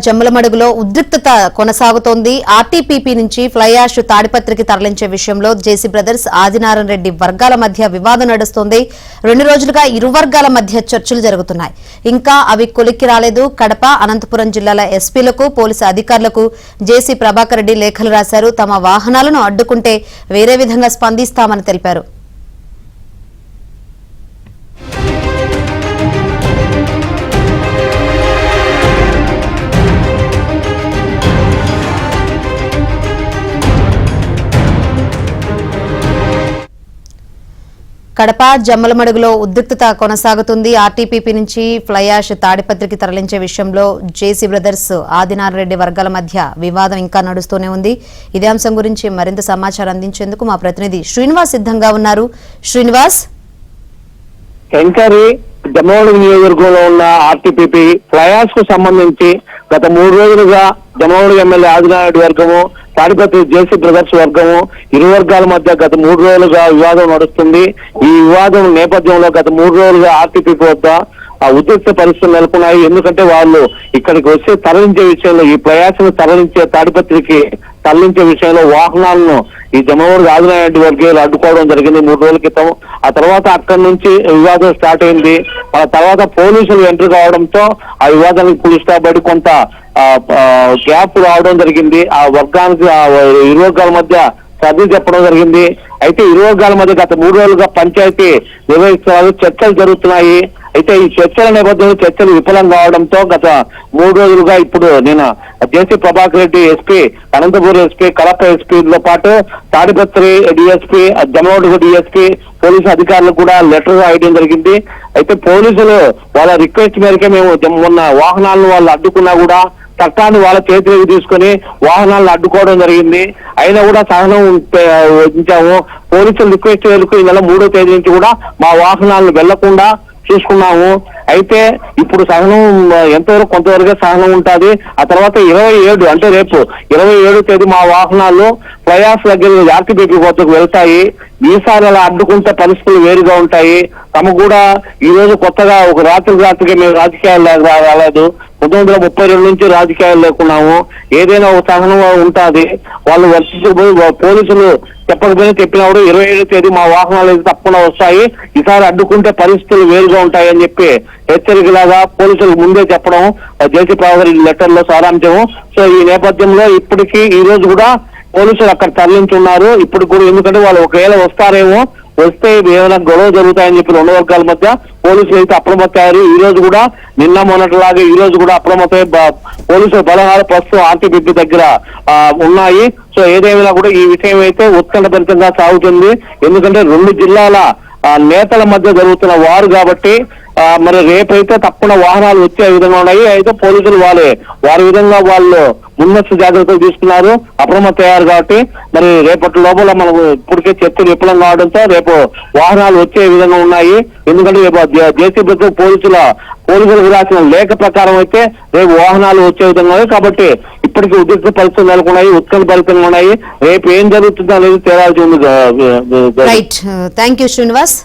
జమ్మలమడుగులో ఉద్రిక్తత కొనసాగుతోంది. ఆర్టీపీపీ నుంచి ఫ్లై యాష్ తాడిపత్రికి తరలించే విషయంలో జేసీ బ్రదర్స్ ఆదినారాయణ రెడ్డి వర్గాల మధ్య వివాదం నడుస్తోంది. 2 రోజులుగా ఇరు వర్గాల మధ్య చర్చలు జరుగుతున్నాయి. ఇంకా అవి కొలిక్కి రాలేదు. కడప, అనంతపురం జిల్లాల ఎస్పీలకు, పోలీసు అధికారులకు జేసీ ప్రభాకర్ రెడ్డి లేఖలు రాశారు. తమ వాహనాలను అడ్డుకుంటే వేరే విధంగా స్పందిస్తామని తెలిపారు. కడప జమ్మలమడుగులో ఉద్రిక్తత కొనసాగుతుంది. ఆర్టీపీపీ నుంచి ఫ్లై యాష్ తాడిపత్రికి తరలించే విషయంలో జేసీ బ్రదర్స్ ఆదినారాయణ రెడ్డి వర్గాల మధ్య వివాదం ఇంకా నడుస్తూనే ఉంది. ఇదే అంశం గురించి మరింత సమాచారం అందించేందుకు మా ప్రతినిధి శ్రీనివాస్ సిద్ధంగా ఉన్నారు. శ్రీనివాస్, జమ్మలమడుగు నియోజకవర్గంలో ఉన్న ఆర్టీపీపీ ఫ్లై యాష్ కు సంబంధించి గత 3 రోజులుగా జమ్మలమడుగు ఎమ్మెల్యే ఆదినారాయణ రెడ్డి వర్గము, తాడిపత్రి జేసీ బ్రదర్స్ వర్గము, ఇరు వర్గాల మధ్య గత 3 రోజులుగా వివాదం నడుస్తుంది. ఈ వివాదం నేపథ్యంలో గత 3 రోజులుగా ఆర్టీపీపీ వద్ద ఉద్రిక్త పరిస్థితులు నెలకొన్నాయి. ఎందుకంటే వాళ్ళు ఇక్కడికి వచ్చి తరలించే విషయంలో, ఈ ప్రయాసను తరలించే తాడిపత్రికి తరలించే విషయంలో వాహనాలను ఈ జమ్మలమడుగు ఆదినారాయణ రెడ్డి వర్గీయులు అడ్డుకోవడం జరిగింది 3 రోజుల క్రితం. ఆ తర్వాత అక్కడి నుంచి వివాదం స్టార్ట్ అయింది. ఆ తర్వాత పోలీసులు ఎంట్రీ కావడంతో ఆ వివాదానికి పులిస్టాబడి కొంత గ్యాప్ రావడం జరిగింది. ఆ వర్గానికి ఇరు వర్గాల మధ్య సర్ది చెప్పడం జరిగింది. అయితే ఇరు వర్గాల మధ్య గత 3 రోజులుగా పంచాయతీ నిర్వహిస్తున్నారు, చర్చలు జరుగుతున్నాయి. అయితే ఈ చర్చల నేపథ్యంలో చర్చలు విఫలం కావడంతో గత 3 రోజులుగా ఇప్పుడు నేను జేసీ ప్రభాకర్ రెడ్డి ఎస్పీ, అనంతపురం ఎస్పీ, కడప ఎస్పీతో పాటు Tadipatri DSP, Jammalamadugu DSP, police అధికారులకు కూడా లెటర్ రాయడం జరిగింది. అయితే పోలీసులు వాళ్ళ రిక్వెస్ట్ మేరకే మేము మొన్న వాహనాలను వాళ్ళు అడ్డుకున్నా కూడా చట్టాన్ని వాళ్ళ చేతిలోకి తీసుకుని వాహనాలను అడ్డుకోవడం జరిగింది. అయినా కూడా సహనం వహించాము. పోలీసులు రిక్వెస్ట్ మేరకు ఈ నెల 3వ తేదీ నుంచి కూడా మా వాహనాలను వెళ్లకుండా చూసుకున్నాము. అయితే ఇప్పుడు సహనం ఎంతవరకు కొంతవరకు సహనం ఉంటుంది. ఆ తర్వాత 27 అంటే రేపు 27వ తేదీ మా వాహనాలు ఫ్లై యాష్ దగ్గర ఆర్టీపీపీ వద్దకు వెళ్తాయి. ఈసారి అలా అడ్డుకుంటే పరిస్థితులు వేరుగా ఉంటాయి. తమకు కూడా ఈ రోజు కొత్తగా ఒక రాత్రికి మేము రాజకీయాలు రాలేదు. 1932 నుంచి రాజకీయాలు లేకున్నాము. ఏదైనా ఒక సహనం ఉంటుంది. వాళ్ళు వర్తించబోయి పోలీసులు చెప్పినప్పుడు 27వ తేదీ మా వాహనాలు అయితే తప్పకుండా వస్తాయి, ఈసారి అడ్డుకుంటే పరిస్థితులు వేరుగా ఉంటాయని చెప్పి హెచ్చరికలాగా పోలీసులకు ముందే చెప్పడం జేసీ ప్రభాకర్ లెటర్ లో సారాంశము. సో ఈ నేపథ్యంలో ఇప్పటికీ ఈ రోజు కూడా పోలీసులు అక్కడ తరలించున్నారు. ఇప్పుడు కూడా ఎందుకంటే వాళ్ళు ఒకవేళ వస్తారేమో, వస్తే ఏమైనా గొడవ జరుగుతాయని చెప్పి 2 వర్గాల మధ్య పోలీసులు అయితే అప్రమత్తయ్యారు. ఈ రోజు కూడా నిన్న మొన్నటిలాగే ఈ రోజు కూడా అప్రమత్తమై పోలీసుల బలగాలు ప్రస్తుతం ఆర్టీపీపీ దగ్గర ఉన్నాయి. సో ఏదేమైనా కూడా ఈ విషయం అయితే ఉత్కంఠభరితంగా సాగుతుంది. ఎందుకంటే 2 జిల్లాల నేతల మధ్య జరుగుతున్న వారు కాబట్టి మరి రేపైతే తప్పకుండా వాహనాలు వచ్చే విధంగా ఉన్నాయి. అయితే పోలీసులు వారి విధంగా వాళ్ళు ముందస్తు జాగ్రత్తలు తీసుకున్నారు, అప్రమత్తయ్యారు కాబట్టి మరి రేపటి లోపల మనకు ఇప్పటికే చర్చలు విఫలం కావడంతో రేపు వాహనాలు వచ్చే విధంగా ఉన్నాయి. ఎందుకంటే రేపు జేసీ బ్రదర్స్ పోలీసులకు రాసిన లేఖ ప్రకారం అయితే రేపు వాహనాలు వచ్చే విధంగా ఉన్నాయి. కాబట్టి ఇప్పటికీ ఉద్రిక్త పరిస్థితులు నెలకొన్నాయి, ఉత్కంఠభరితంగా ఉన్నాయి. రేపు ఏం జరుగుతుందో అనేది తేలాల్సి ఉంది. Right, thank you Srinivas.